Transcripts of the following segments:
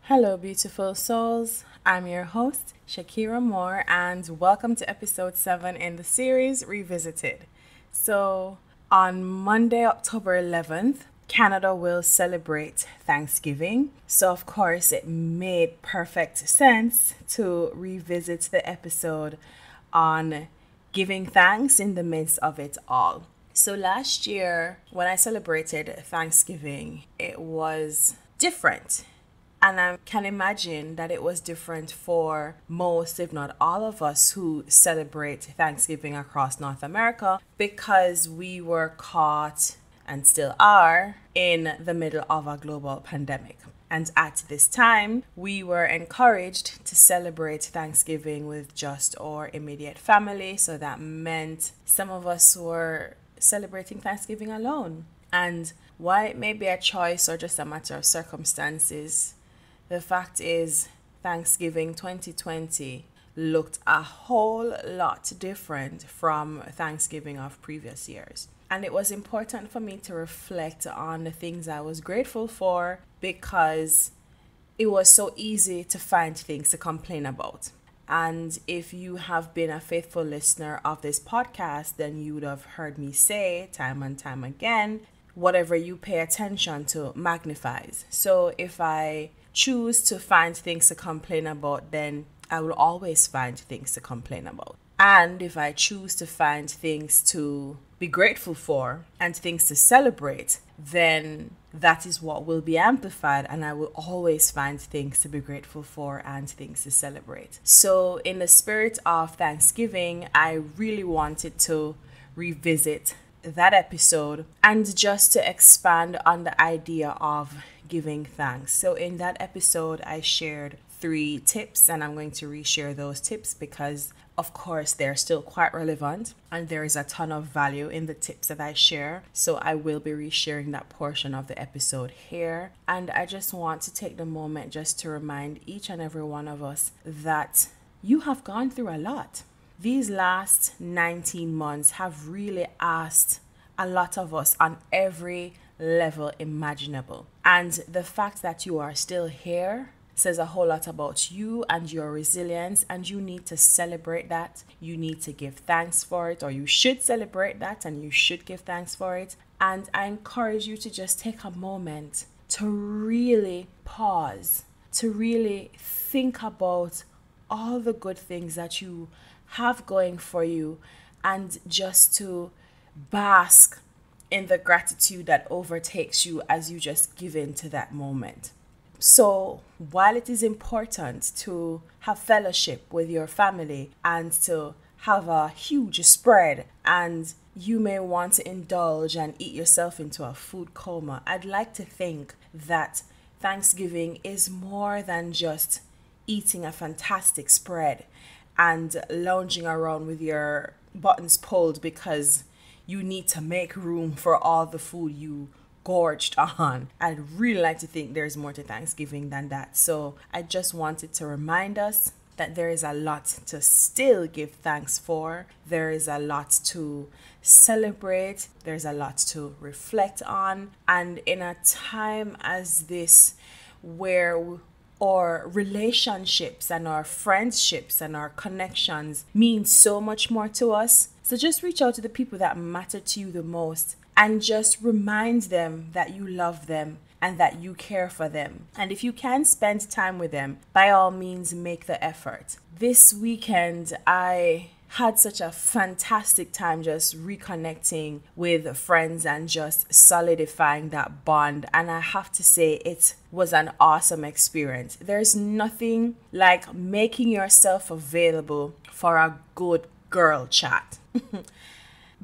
Hello, beautiful souls. I'm your host, Shakira Moore, and welcome to episode 7 in the series Revisited. So, on Monday, October 11th, Canada will celebrate Thanksgiving. So, of course, it made perfect sense to revisit the episode on giving thanks in the midst of it all. So, last year, when I celebrated Thanksgiving, it was different. And I can imagine that it was different for most, if not all of us who celebrate Thanksgiving across North America because we were caught and still are in the middle of a global pandemic. And at this time, we were encouraged to celebrate Thanksgiving with just our immediate family. So that meant some of us were celebrating Thanksgiving alone. And while it may be a choice or just a matter of circumstances, the fact is, Thanksgiving 2020 looked a whole lot different from Thanksgiving of previous years. And it was important for me to reflect on the things I was grateful for because it was so easy to find things to complain about. And if you have been a faithful listener of this podcast, then you would have heard me say time and time again, whatever you pay attention to magnifies. So if I choose to find things to complain about, then I will always find things to complain about. And if I choose to find things to be grateful for and things to celebrate, then that is what will be amplified, and I will always find things to be grateful for and things to celebrate. So in the spirit of Thanksgiving, I really wanted to revisit that episode and just to expand on the idea of giving thanks. So in that episode, I shared 3 tips, and I'm going to reshare those tips because, of course, they're still quite relevant and there is a ton of value in the tips that I share. So I will be resharing that portion of the episode here. And I just want to take the moment just to remind each and every one of us that you have gone through a lot. These last 19 months have really asked a lot of us on every level imaginable. And the fact that you are still here says a whole lot about you and your resilience, and you need to celebrate that. You need to give thanks for it, or you should celebrate that and you should give thanks for it. And I encourage you to just take a moment to really pause, to really think about all the good things that you have going for you, and just to bask in the gratitude that overtakes you as you just give in to that moment. So while it is important to have fellowship with your family and to have a huge spread, and you may want to indulge and eat yourself into a food coma, I'd like to think that Thanksgiving is more than just eating a fantastic spread and lounging around with your buttons pulled because you need to make room for all the food you gorged on. I'd really like to think there's more to Thanksgiving than that. So I just wanted to remind us that there is a lot to still give thanks for. There is a lot to celebrate. There's a lot to reflect on. And in a time as this, where our relationships and our friendships and our connections mean so much more to us, so just reach out to the people that matter to you the most and just remind them that you love them and that you care for them. And if you can spend time with them, by all means, make the effort. This weekend, I had such a fantastic time just reconnecting with friends and just solidifying that bond. And I have to say, it was an awesome experience. There's nothing like making yourself available for a good girl chat.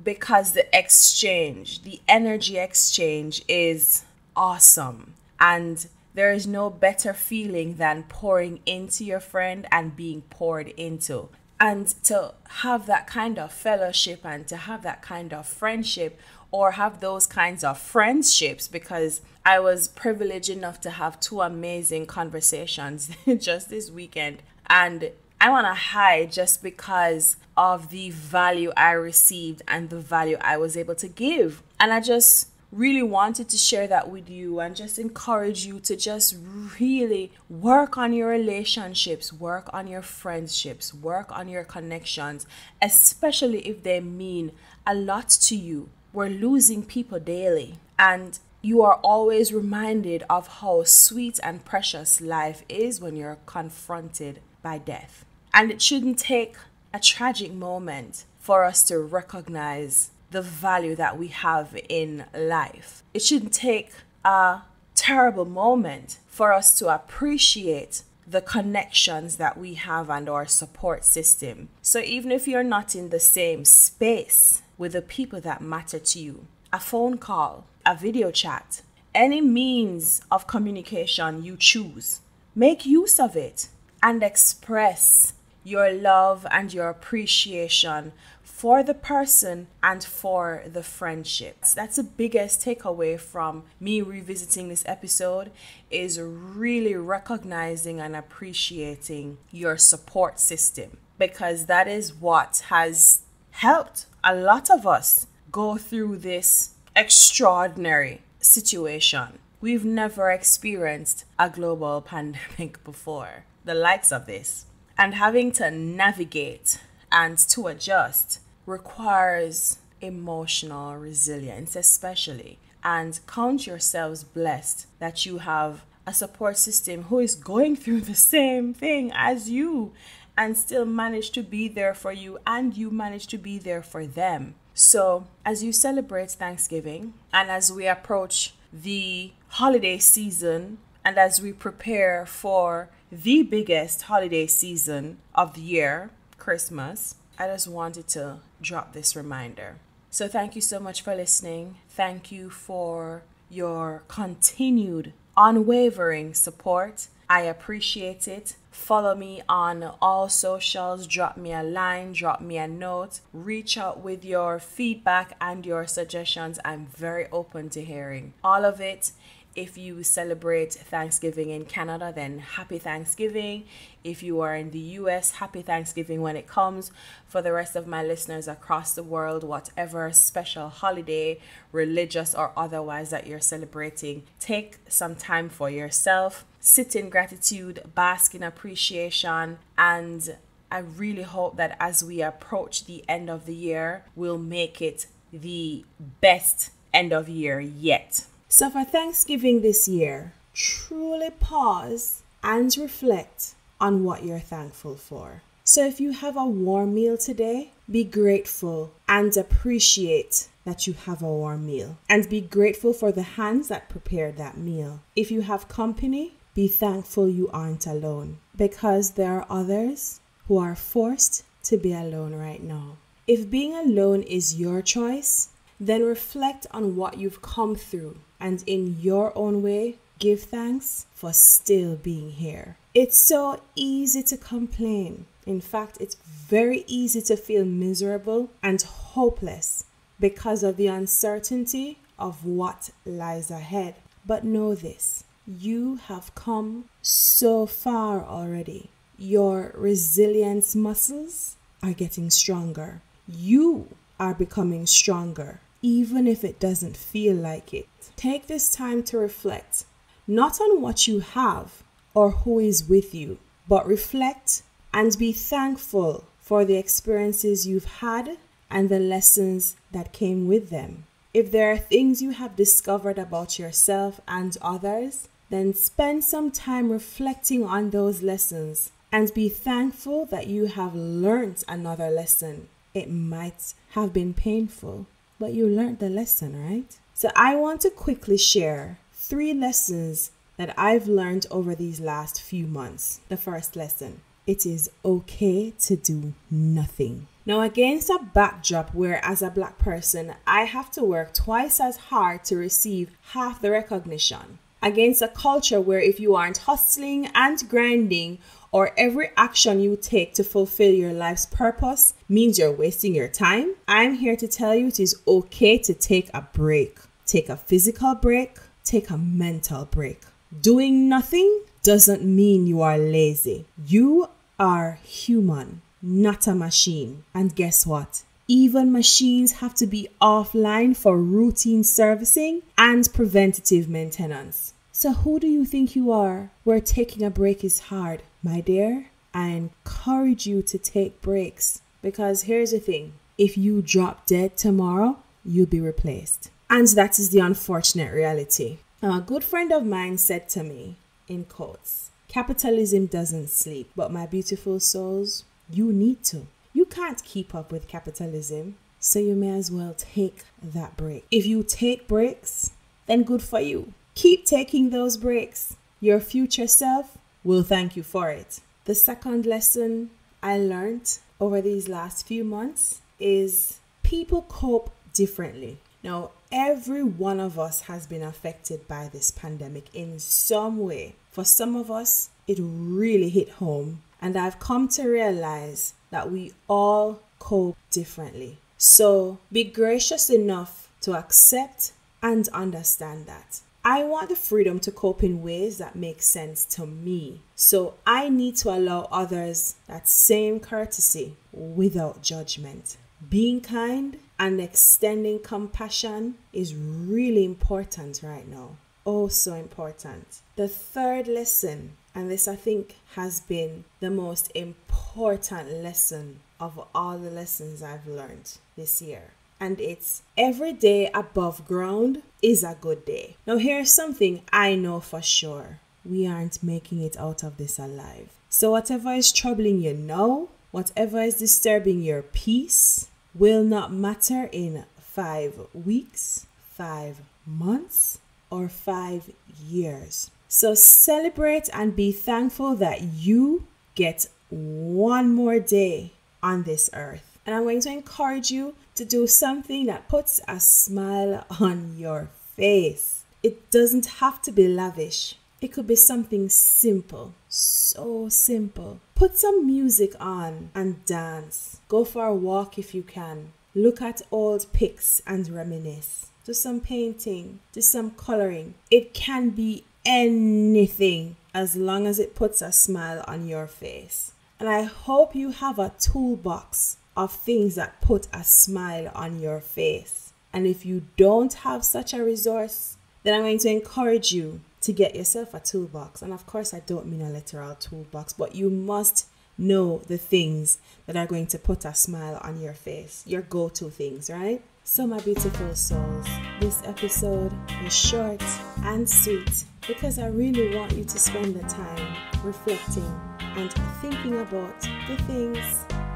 Because the exchange, the energy exchange is awesome. And there is no better feeling than pouring into your friend and being poured into. And to have that kind of fellowship and to have that kind of friendship, or have those kinds of friendships, because I was privileged enough to have 2 amazing conversations just this weekend. And I'm on a high just because of the value I received and the value I was able to give. And I just really wanted to share that with you and just encourage you to just really work on your relationships, work on your friendships, work on your connections, especially if they mean a lot to you. We're losing people daily, and you are always reminded of how sweet and precious life is when you're confronted by death. And it shouldn't take a tragic moment for us to recognize the value that we have in life. It shouldn't take a terrible moment for us to appreciate the connections that we have and our support system. So even if you're not in the same space with the people that matter to you, a phone call, a video chat, any means of communication you choose, make use of it and express your love and your appreciation for the person and for the friendships. That's the biggest takeaway from me revisiting this episode, is really recognizing and appreciating your support system, because that is what has helped a lot of us go through this extraordinary situation. We've never experienced a global pandemic before, the likes of this. And having to navigate and to adjust requires emotional resilience, especially. And count yourselves blessed that you have a support system who is going through the same thing as you and still manage to be there for you, and you manage to be there for them. So as you celebrate Thanksgiving and as we approach the holiday season and as we prepare for the biggest holiday season of the year, Christmas, I just wanted to drop this reminder. So thank you so much for listening. Thank you for your continued unwavering support. I appreciate it. Follow me on all socials. Drop me a line, drop me a note. Reach out with your feedback and your suggestions. I'm very open to hearing all of it. If you celebrate Thanksgiving in Canada, then happy Thanksgiving. If you are in the US, happy Thanksgiving when it comes. For the rest of my listeners across the world, whatever special holiday, religious or otherwise, that you're celebrating, take some time for yourself. Sit in gratitude, bask in appreciation, and I really hope that as we approach the end of the year, we'll make it the best end of year yet. So for Thanksgiving this year, truly pause and reflect on what you're thankful for. So if you have a warm meal today, be grateful and appreciate that you have a warm meal. And be grateful for the hands that prepared that meal. If you have company, be thankful you aren't alone, because there are others who are forced to be alone right now. If being alone is your choice, then reflect on what you've come through and in your own way, give thanks for still being here. It's so easy to complain. In fact, it's very easy to feel miserable and hopeless because of the uncertainty of what lies ahead. But know this, you have come so far already. Your resilience muscles are getting stronger. You are becoming stronger, even if it doesn't feel like it. Take this time to reflect, not on what you have or who is with you, but reflect and be thankful for the experiences you've had and the lessons that came with them. If there are things you have discovered about yourself and others, then spend some time reflecting on those lessons and be thankful that you have learned another lesson. It might have been painful, but you learned the lesson, right? So I want to quickly share 3 lessons that I've learned over these last few months. The first lesson, it is okay to do nothing. Now, against a backdrop where as a Black person, I have to work twice as hard to receive half the recognition. Against a culture where if you aren't hustling and grinding, or every action you take to fulfill your life's purpose means you're wasting your time, I'm here to tell you it is okay to take a break. Take a physical break, take a mental break. Doing nothing doesn't mean you are lazy. You are human, not a machine. And guess what? Even machines have to be offline for routine servicing and preventative maintenance. So who do you think you are where taking a break is hard? My dear, I encourage you to take breaks, because here's the thing. If you drop dead tomorrow, you'll be replaced. And that is the unfortunate reality. Now, a good friend of mine said to me, in quotes, "Capitalism doesn't sleep, but my beautiful souls, you need to. You can't keep up with capitalism, so you may as well take that break. If you take breaks, then good for you. Keep taking those breaks. Your future self will thank you for it." The second lesson I learned over these last few months is people cope differently. Now, every one of us has been affected by this pandemic in some way. For some of us, it really hit home. And I've come to realize that we all cope differently. So be gracious enough to accept and understand that. I want the freedom to cope in ways that make sense to me. So I need to allow others that same courtesy without judgment. Being kind and extending compassion is really important right now. Oh, so important. The third lesson, and this I think has been the most important lesson of all the lessons I've learned this year. And it's every day above ground is a good day. Now here's something I know for sure. We aren't making it out of this alive. So whatever is troubling you now, whatever is disturbing your peace, will not matter in 5 weeks, 5 months, or 5 years. So celebrate and be thankful that you get one more day on this earth. And I'm going to encourage you to do something that puts a smile on your face. It doesn't have to be lavish. It could be something simple, so simple. Put some music on and dance. Go for a walk if you can. Look at old pics and reminisce. Do some painting, do some coloring. It can be anything as long as it puts a smile on your face. And I hope you have a toolbox of things that put a smile on your face. And if you don't have such a resource, then I'm going to encourage you to get yourself a toolbox. And of course, I don't mean a literal toolbox, but you must know the things that are going to put a smile on your face, your go-to things, right? So my beautiful souls, this episode is short and sweet because I really want you to spend the time reflecting and thinking about the things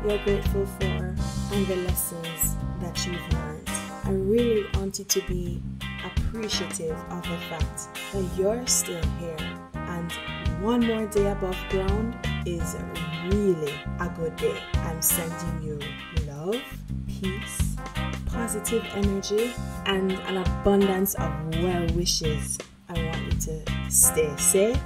you're grateful for and the lessons that you've learned. I really want you to be appreciative of the fact that you're still here, and one more day above ground is really a good day. I'm sending you love, peace, positive energy, and an abundance of well wishes. I want you to stay safe.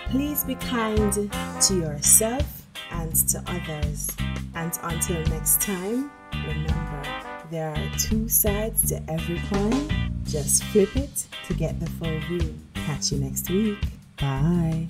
Please be kind to yourself and to others. And until next time, remember, there are 2 sides to every coin. Just flip it to get the full view. Catch you next week. Bye.